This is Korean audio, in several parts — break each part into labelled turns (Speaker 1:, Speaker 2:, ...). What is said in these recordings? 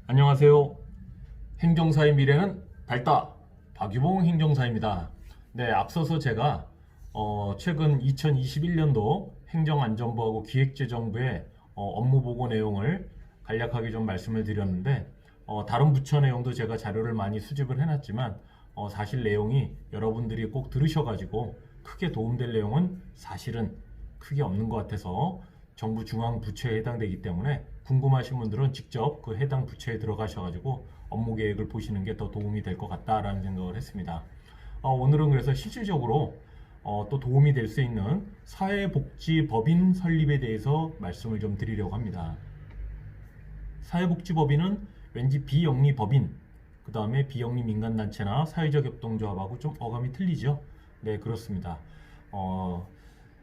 Speaker 1: 안녕하세요. 행정사의 미래는 밝다. 박유봉 행정사입니다. 네, 앞서서 제가 최근 2021년도 행정안전부하고 기획재정부의 업무 보고 내용을 간략하게 좀 말씀을 드렸는데 다른 부처 내용도 제가 자료를 많이 수집을 해놨지만 사실 내용이 여러분들이 꼭 들으셔가지고 크게 도움될 내용은 사실은 크게 없는 것 같아서 정부 중앙 부처에 해당되기 때문에 궁금하신 분들은 직접 그 해당 부처에 들어가셔가지고 업무 계획을 보시는 게 더 도움이 될 것 같다라는 생각을 했습니다. 오늘은 그래서 실질적으로 또 도움이 될 수 있는 사회복지법인 설립에 대해서 말씀을 좀 드리려고 합니다. 사회복지법인은 왠지 비영리법인, 그 다음에 비영리 민간단체나 사회적 협동조합하고 좀 어감이 틀리죠. 네, 그렇습니다.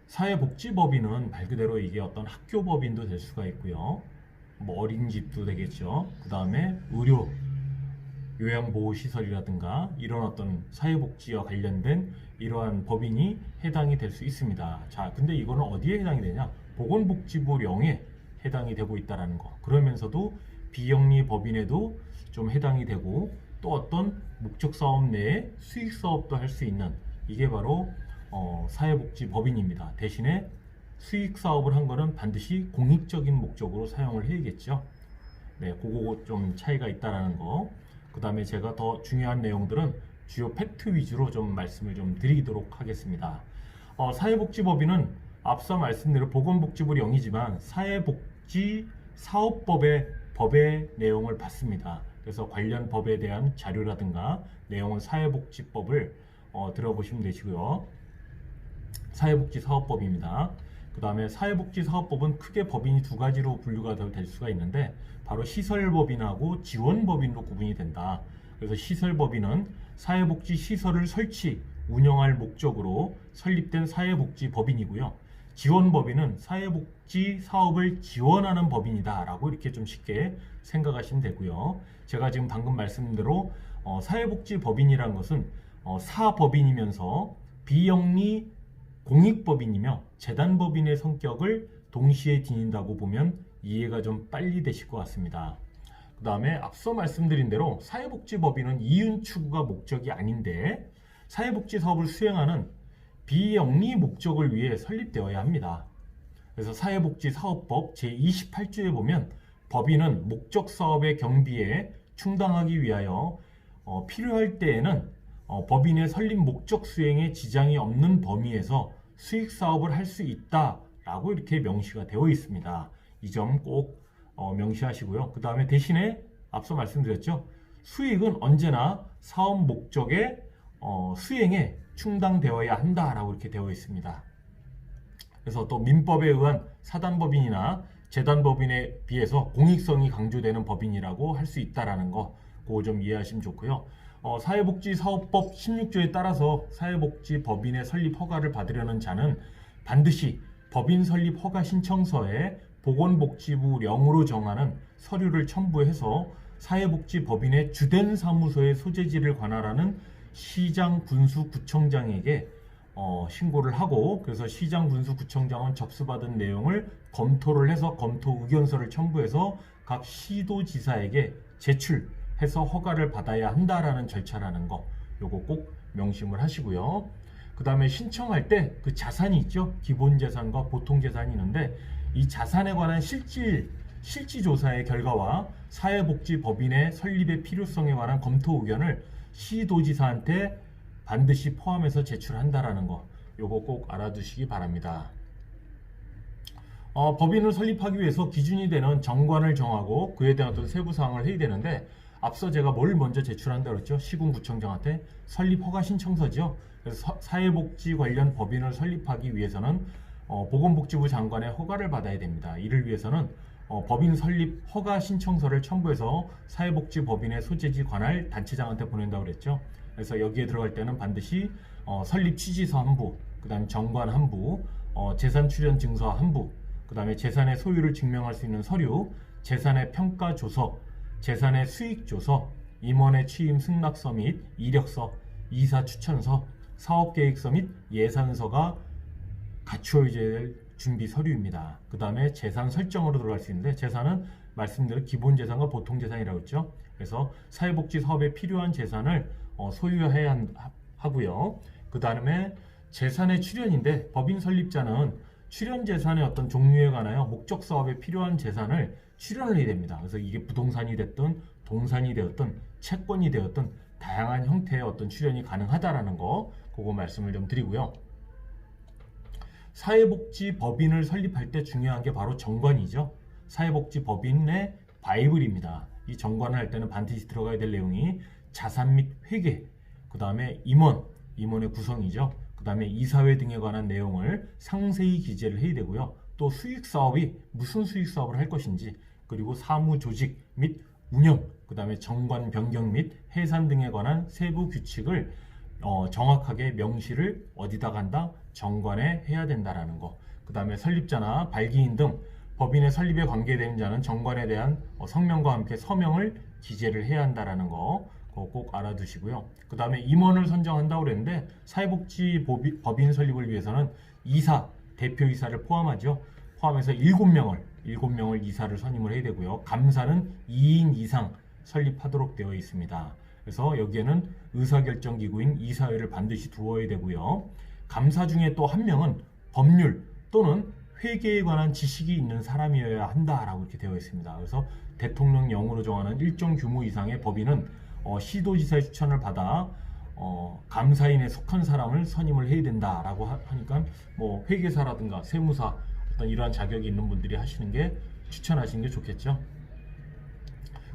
Speaker 1: 사회복지법인은 말 그대로 이게 어떤 학교법인도 될 수가 있고요. 뭐 어린이집도 되겠죠. 그 다음에 의료, 요양보호시설이라든가 이런 어떤 사회복지와 관련된 이러한 법인이 해당이 될 수 있습니다. 자, 근데 이거는 어디에 해당이 되냐? 보건복지부령에 해당이 되고 있다는 거. 그러면서도 비영리 법인에도 좀 해당이 되고 또 어떤 목적사업 내에 수익사업도 할 수 있는 이게 바로 사회복지법인입니다. 대신에 수익사업을 한 거는 반드시 공익적인 목적으로 사용을 해야겠죠. 네, 그거 좀 차이가 있다라는 거. 그 다음에 제가 더 중요한 내용들은 주요 팩트 위주로 좀 말씀을 좀 드리도록 하겠습니다. 사회복지법인은 앞서 말씀드린 보건복지부령이지만 사회복지사업법의 내용을 받습니다. 그래서 관련 법에 대한 자료라든가 내용은 사회복지법을 들어보시면 되시고요. 사회복지사업법입니다. 그 다음에 사회복지사업법은 크게 법인이 두 가지로 분류가 될 수가 있는데 바로 시설법인하고 지원법인으로 구분이 된다. 그래서 시설법인은 사회복지시설을 설치, 운영할 목적으로 설립된 사회복지법인이고요. 지원법인은 사회복지 사업을 지원하는 법인이다 라고 이렇게 좀 쉽게 생각하시면 되고요. 제가 지금 방금 말씀드린 대로 사회복지법인이라는 것은 사법인이면서 비영리 공익법인이며 재단법인의 성격을 동시에 지닌다고 보면 이해가 좀 빨리 되실 것 같습니다. 그 다음에 앞서 말씀드린 대로 사회복지법인은 이윤 추구가 목적이 아닌데 사회복지 사업을 수행하는 비영리 목적을 위해 설립되어야 합니다. 그래서 사회복지사업법 제28조에 보면 법인은 목적 사업의 경비에 충당하기 위하여 필요할 때에는 법인의 설립 목적 수행에 지장이 없는 범위에서 수익 사업을 할 수 있다라고 이렇게 명시가 되어 있습니다. 이 점 꼭 명시하시고요. 그 다음에 대신에 앞서 말씀드렸죠. 수익은 언제나 사업 목적의 수행에 충당되어야 한다라고 이렇게 되어 있습니다. 그래서 또 민법에 의한 사단법인이나 재단법인에 비해서 공익성이 강조되는 법인이라고 할 수 있다라는 거, 그거 좀 이해하시면 좋고요. 사회복지사업법 16조에 따라서 사회복지법인의 설립 허가를 받으려는 자는 반드시 법인 설립 허가 신청서에 보건복지부령으로 정하는 서류를 첨부해서 사회복지법인의 주된 사무소의 소재지를 관할하는 시장, 군수, 구청장에게 신고를 하고, 그래서 시장, 군수, 구청장은 접수받은 내용을 검토를 해서 검토 의견서를 첨부해서 각 시도지사에게 제출해서 허가를 받아야 한다라는 절차라는 거, 요거 꼭 명심을 하시고요. 그 다음에 신청할 때 그 자산이 있죠. 기본재산과 보통재산이 있는데 이 자산에 관한 실지조사의 결과와 사회복지법인의 설립의 필요성에 관한 검토 의견을 시도지사한테 반드시 포함해서 제출한다라는 거, 요거 꼭 알아두시기 바랍니다. 법인을 설립하기 위해서 기준이 되는 정관을 정하고 그에 대한 어떤 세부 사항을 해야 되는데 앞서 제가 뭘 먼저 제출한다고 했죠? 시군구청장한테 설립 허가 신청서죠. 그래서 사회복지 관련 법인을 설립하기 위해서는 보건복지부 장관의 허가를 받아야 됩니다. 이를 위해서는 법인 설립 허가 신청서를 첨부해서 사회복지법인의 소재지 관할 단체장한테 보낸다고 그랬죠. 그래서 여기에 들어갈 때는 반드시 설립 취지서 한 부, 그 다음에 정관 한 부, 재산 출현 증서 한 부, 그 다음에 재산의 소유를 증명할 수 있는 서류, 재산의 평가 조서, 재산의 수익 조서, 임원의 취임 승낙서 및 이력서, 이사 추천서, 사업계획서 및 예산서가 갖추어져야 될 준비 서류입니다. 그 다음에 재산 설정으로 들어갈 수 있는데 재산은 말씀드린 기본재산과 보통재산이라고 했죠. 그래서 사회복지 사업에 필요한 재산을 소유해야 하고요. 그 다음에 재산의 출현인데 법인 설립자는 출현 재산의 어떤 종류에 관하여 목적 사업에 필요한 재산을 출현을 해야 됩니다. 그래서 이게 부동산이 됐든 동산이 되었든 채권이 되었든 다양한 형태의 어떤 출현이 가능하다라는 거, 그거 말씀을 좀 드리고요. 사회복지법인을 설립할 때 중요한 게 바로 정관이죠. 사회복지법인의 바이블입니다. 이 정관을 할 때는 반드시 들어가야 될 내용이 자산 및 회계, 그 다음에 임원의 구성이죠. 그 다음에 이사회 등에 관한 내용을 상세히 기재를 해야 되고요. 또 수익사업이 무슨 수익사업을 할 것인지, 그리고 사무조직 및 운영, 그 다음에 정관 변경 및 해산 등에 관한 세부 규칙을 정확하게 명시를 어디다 간다? 정관에 해야 된다라는 거. 그 다음에 설립자나 발기인 등 법인의 설립에 관계된 자는 정관에 대한 성명과 함께 서명을 기재를 해야 한다라는 거. 그거 꼭 알아두시고요. 그 다음에 임원을 선정한다고 그랬는데 사회복지법인 설립을 위해서는 이사, 대표이사를 포함하죠. 포함해서 7명을 이사를 선임을 해야 되고요. 감사는 2인 이상 설립하도록 되어 있습니다. 그래서 여기에는 의사결정기구인 이사회를 반드시 두어야 되고요. 감사 중에 또 한 명은 법률 또는 회계에 관한 지식이 있는 사람이어야 한다라고 이렇게 되어 있습니다. 그래서 대통령령으로 정하는 일정 규모 이상의 법인은 시도지사의 추천을 받아 감사인에 속한 사람을 선임을 해야 된다라고 하니까 뭐 회계사라든가 세무사 어떤 이러한 자격이 있는 분들이 하시는 게 추천하시는 게 좋겠죠.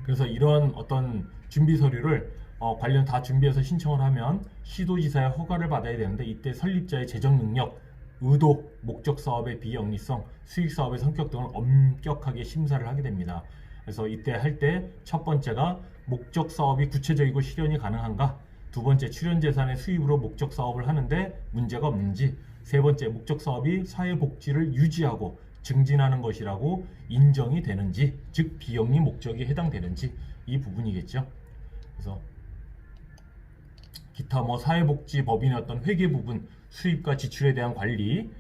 Speaker 1: 그래서 이러한 어떤 준비 서류를 관련 다 준비해서 신청을 하면 시도지사의 허가를 받아야 되는데, 이때 설립자의 재정 능력, 의도, 목적 사업의 비영리성, 수익 사업의 성격 등을 엄격하게 심사를 하게 됩니다. 그래서 이때 할 때 첫 번째가 목적 사업이 구체적이고 실현이 가능한가, 두 번째 출현 재산의 수입으로 목적 사업을 하는데 문제가 없는지, 세 번째 목적 사업이 사회복지를 유지하고 증진하는 것이라고 인정이 되는지, 즉 비영리 목적에 해당되는지, 이 부분이겠죠. 그래서 기타 뭐 사회복지법인의 어떤 회계 부분, 수입과 지출에 대한 관리,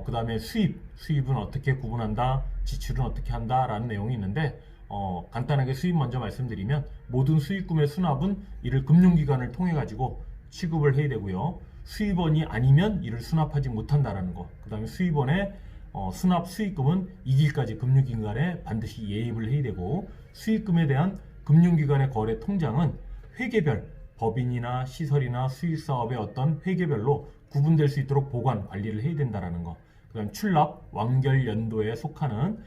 Speaker 1: 그 다음에 수입은 어떻게 구분한다, 지출은 어떻게 한다라는 내용이 있는데, 간단하게 수입 먼저 말씀드리면 모든 수익금의 수납은 이를 금융기관을 통해 가지고 취급을 해야 되고요. 수입원이 아니면 이를 수납하지 못한다라는 거. 그 다음에 수입원의 수납 수익금은 이 길까지 금융기관에 반드시 예입을 해야 되고, 수익금에 대한 금융기관의 거래 통장은 회계별, 법인이나 시설이나 수익사업의 어떤 회계별로 구분될 수 있도록 보관, 관리를 해야 된다라는 거. 그 다음 출납, 완결 연도에 속하는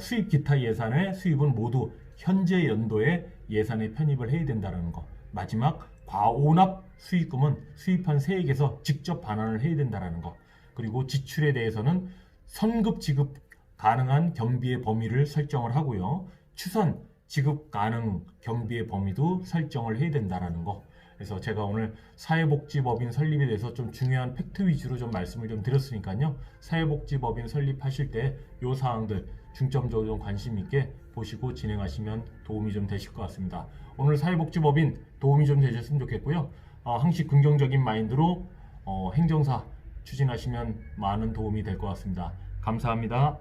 Speaker 1: 수입 기타 예산의 수입은 모두 현재 연도의 예산에 편입을 해야 된다는 거. 마지막 과오납 수익금은 수입한 세액에서 직접 반환을 해야 된다는 거. 그리고 지출에 대해서는 선급 지급 가능한 경비의 범위를 설정을 하고요. 추산 지급 가능 경비의 범위도 설정을 해야 된다는 거. 그래서 제가 오늘 사회복지법인 설립에 대해서 좀 중요한 팩트 위주로 좀 말씀을 좀 드렸으니까요. 사회복지법인 설립하실 때 이 사항들 중점적으로 좀 관심 있게 보시고 진행하시면 도움이 좀 되실 것 같습니다. 오늘 사회복지법인 도움이 좀 되셨으면 좋겠고요. 항시 긍정적인 마인드로 행정사 추진하시면 많은 도움이 될 것 같습니다. 감사합니다.